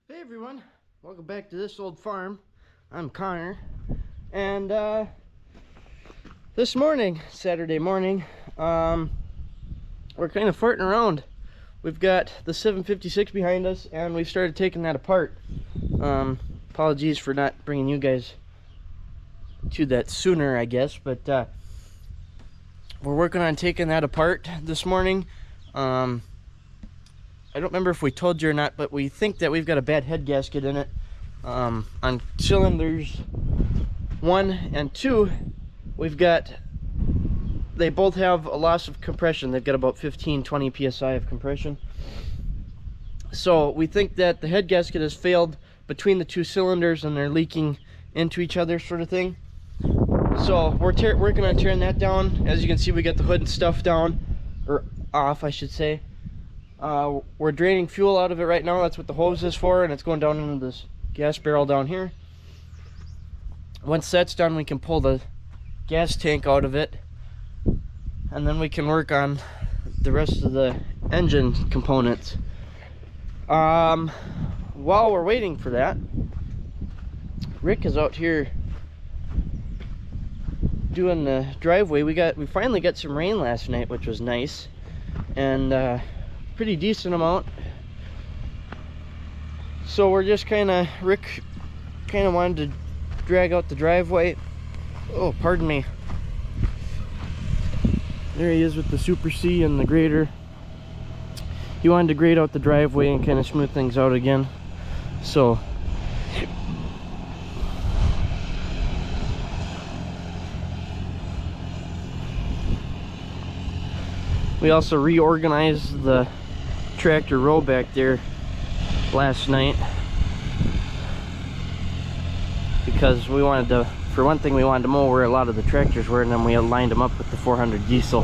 Hey everyone, welcome back to this old farm. I'm Connor, and this morning, Saturday morning, we're kind of farting around. We've got the 756 behind us, and we've started taking that apart. Apologies for not bringing you guys to that sooner, I guess, but we're working on taking that apart this morning. I don't remember if we told you or not, but we think that we've got a bad head gasket in it. On cylinders 1 and 2, they both have a loss of compression. They've got about 15-20 psi of compression. So we think that the head gasket has failed between the two cylinders and they're leaking into each other, sort of thing. So we're working on tearing that down. As you can see, we got the hood and stuff down, or off, I should say. We're draining fuel out of it right now. That's what the hose is for, and it's going down into this gas barrel down here. Once that's done, we can pull the gas tank out of it, and then we can work on the rest of the engine components. While we're waiting for that, Rick is out here doing the driveway. We finally got some rain last night, which was nice, and pretty decent amount. So we're just Rick kind of wanted to drag out the driveway. Oh, pardon me. There he is with the Super C and the grader. He wanted to grade out the driveway and kind of smooth things out again. So we also reorganized the tractor row back there last night because we wanted to, for one thing, we wanted to mow where a lot of the tractors were, and then we aligned them up with the 400 diesel.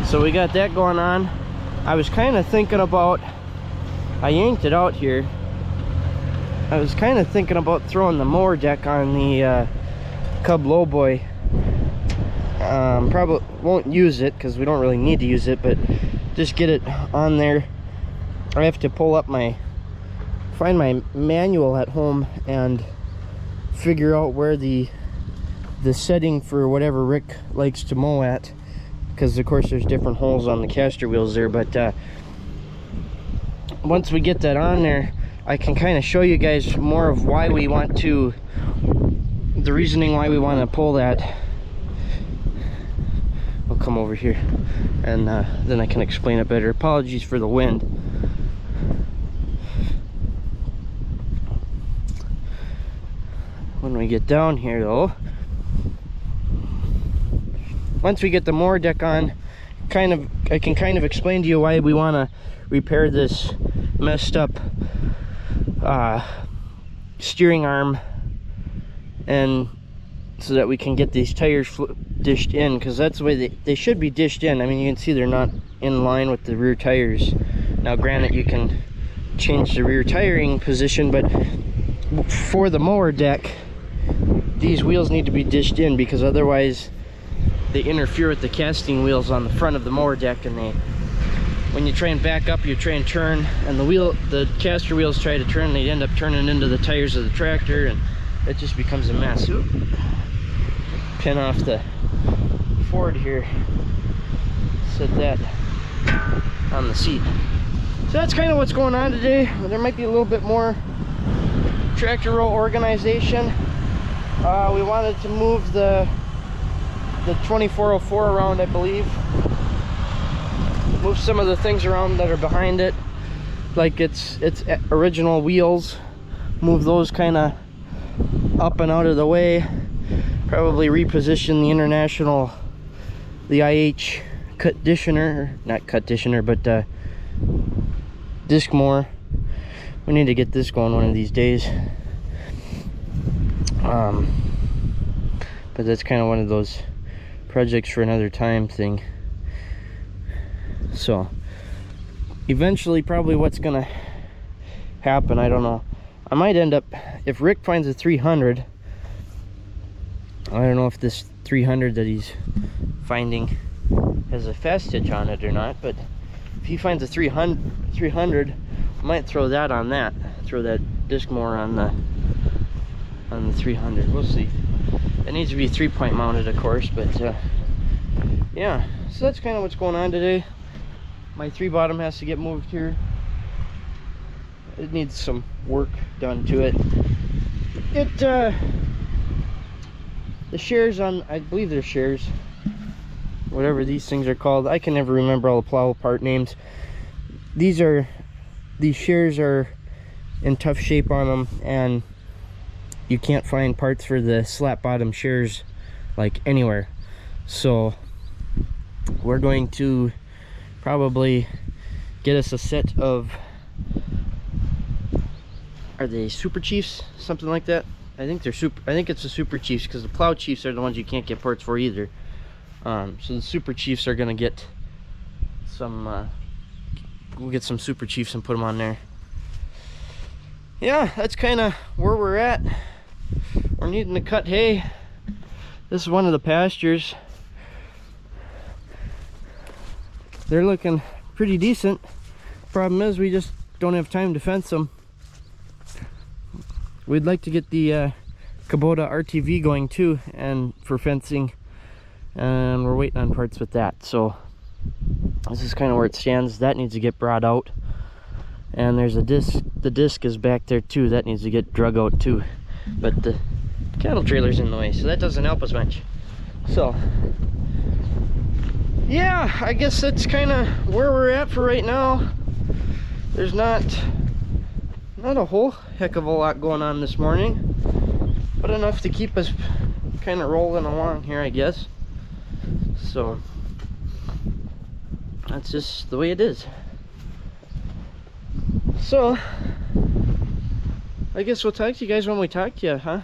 So we got that going on. I was kind of thinking about, I yanked it out here. I was kind of thinking about throwing the mower deck on the Cub Lowboy. Probably won't use it because we don't really need to use it, but just get it on there. I have to pull up find my manual at home and figure out where the setting for whatever Rick likes to mow at, because of course there's different holes on the caster wheels there. But once we get that on there, I can kind of show you guys more of why we want to, the reasoning why we want to pull that. I'll come over here and then I can explain it better. Apologies for the wind. When we get down here though, once we get the mower deck on, I can kind of explain to you why we want to repair this messed up steering arm, and so that we can get these tires dished in, because that's the way they should be dished in. I mean, you can see they're not in line with the rear tires. Now granted, you can change the rear tiring position, but for the mower deck, these wheels need to be dished in, because otherwise they interfere with the casting wheels on the front of the mower deck, and when you try and back up, you try and turn, and the caster wheels try to turn, they end up turning into the tires of the tractor, and it just becomes a mess. Oop. Pin off the Ford here, set that on the seat. So that's kind of what's going on today. There might be a little bit more tractor row organization. We wanted to move the 2404 around, I believe. Move some of the things around that are behind it, like its original wheels. Move those kind of up and out of the way. Probably reposition the IH conditioner, not conditioner, but disc mower. We need to get this going one of these days. But that's kind of one of those projects for another time thing. So eventually, probably what's gonna happen, I don't know, I might end up, if Rick finds a 300, I don't know if this 300 that he's finding has a fast hitch on it or not, but if he finds a 300, I might throw that on that. Throw that disc more on the 300. We'll see. It needs to be 3-point mounted, of course, but yeah. So that's kind of what's going on today. My 3-bottom has to get moved here. It needs some work done to it. The shares on, I believe they're shares, whatever these things are called. I can never remember all the plow part names. These shares are in tough shape on them, and you can't find parts for the slat bottom shares like anywhere. So we're going to probably get us a set of, are they Super Chiefs, something like that? I think it's the Super Chiefs, because the Plow Chiefs are the ones you can't get parts for either. So the Super Chiefs are gonna get some we'll get some Super Chiefs and put them on there. Yeah, that's kind of where we're at. We're needing to cut hay. This is one of the pastures. They're looking pretty decent. Problem is, we just don't have time to fence them. We'd like to get the Kubota RTV going too, and for fencing, and we're waiting on parts with that. So this is kind of where it stands. That needs to get brought out, and there's a disc. The disc is back there too. That needs to get drug out too, but the cattle trailer's in the way, so that doesn't help us much. So yeah, I guess that's kind of where we're at for right now. There's not a whole heck of a lot going on this morning, but enough to keep us kind of rolling along here, I guess. So that's just the way it is. So I guess we'll talk to you guys when we talk to you, huh?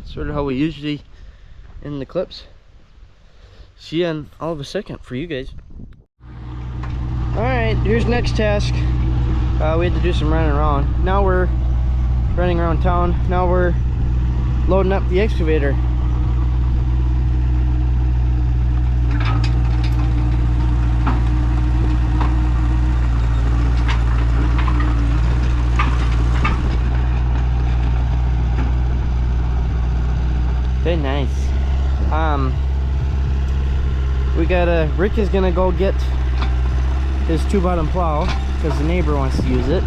Sort of how we usually in the clips. See you in all of a second for you guys. Alright, here's next task. We had to do some running around. Now we're running around town. Now we're loading up the excavator. Very nice. We got Rick is gonna go get his 2-bottom plow because the neighbor wants to use it,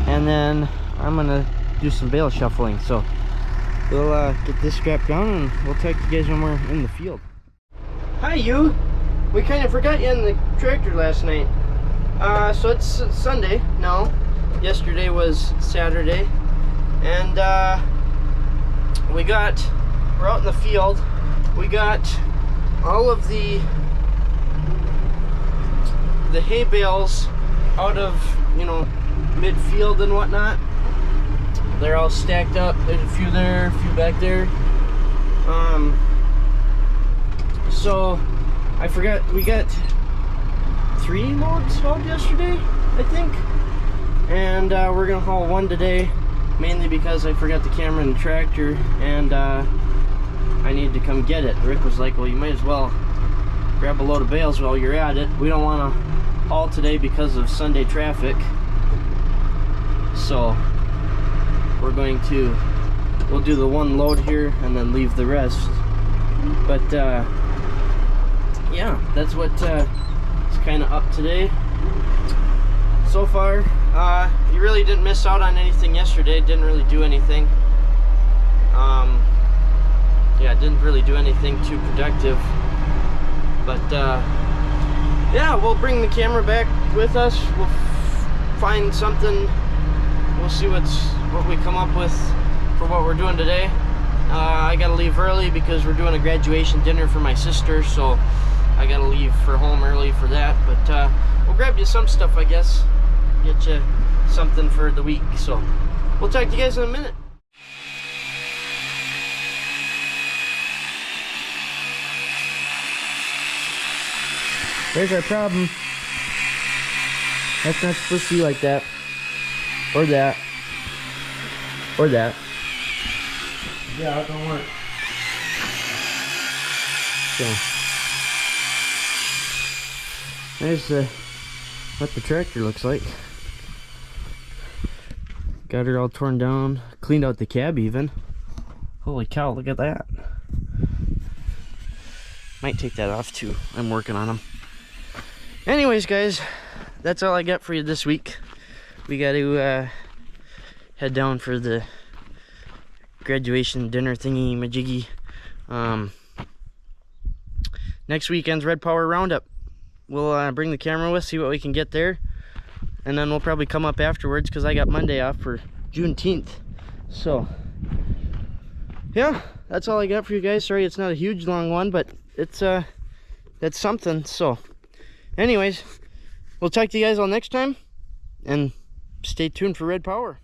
and then I'm gonna do some bale shuffling. So we'll get this strapped down and we'll talk to you guys when we're in the field. Hi, you. We kind of forgot you in the tractor last night. So it's Sunday now. Yesterday was Saturday, and we're out in the field. We got all of the hay bales out of, you know, midfield and whatnot. They're all stacked up. There's a few there, a few back there. So I forgot, we got 3 loads hauled yesterday, I think, and we're gonna haul 1 today, mainly because I forgot the camera in the tractor, and I need to come get it. Rick was like, well, you might as well grab a load of bales while you're at it. We don't want to haul today because of Sunday traffic, so we'll do the 1 load here and then leave the rest. But yeah, that's what is kind of up today so far. You really didn't miss out on anything yesterday. Didn't really do anything. Yeah, didn't really do anything too productive, but yeah, we'll bring the camera back with us. We'll find something. We'll see what we come up with for what we're doing today. I gotta leave early because we're doing a graduation dinner for my sister, so I gotta leave for home early for that. But we'll grab you some stuff, I guess, get you something for the week. So we'll talk to you guys in a minute. There's our problem. That's not supposed to be like that. Or that. Or that. Yeah, it don't work. So there's what the tractor looks like. Got it all torn down, cleaned out the cab even. Holy cow, look at that. Might take that off too. I'm working on them. Anyways, guys, that's all I got for you this week. We got to head down for the graduation dinner thingy majiggy. Next weekend's Red Power Roundup. We'll bring the camera with, see what we can get there, and then we'll probably come up afterwards because I got Monday off for Juneteenth. So yeah, that's all I got for you guys. Sorry it's not a huge long one, but it's that's something. So anyways, we'll talk to you guys all next time, and stay tuned for Red Power.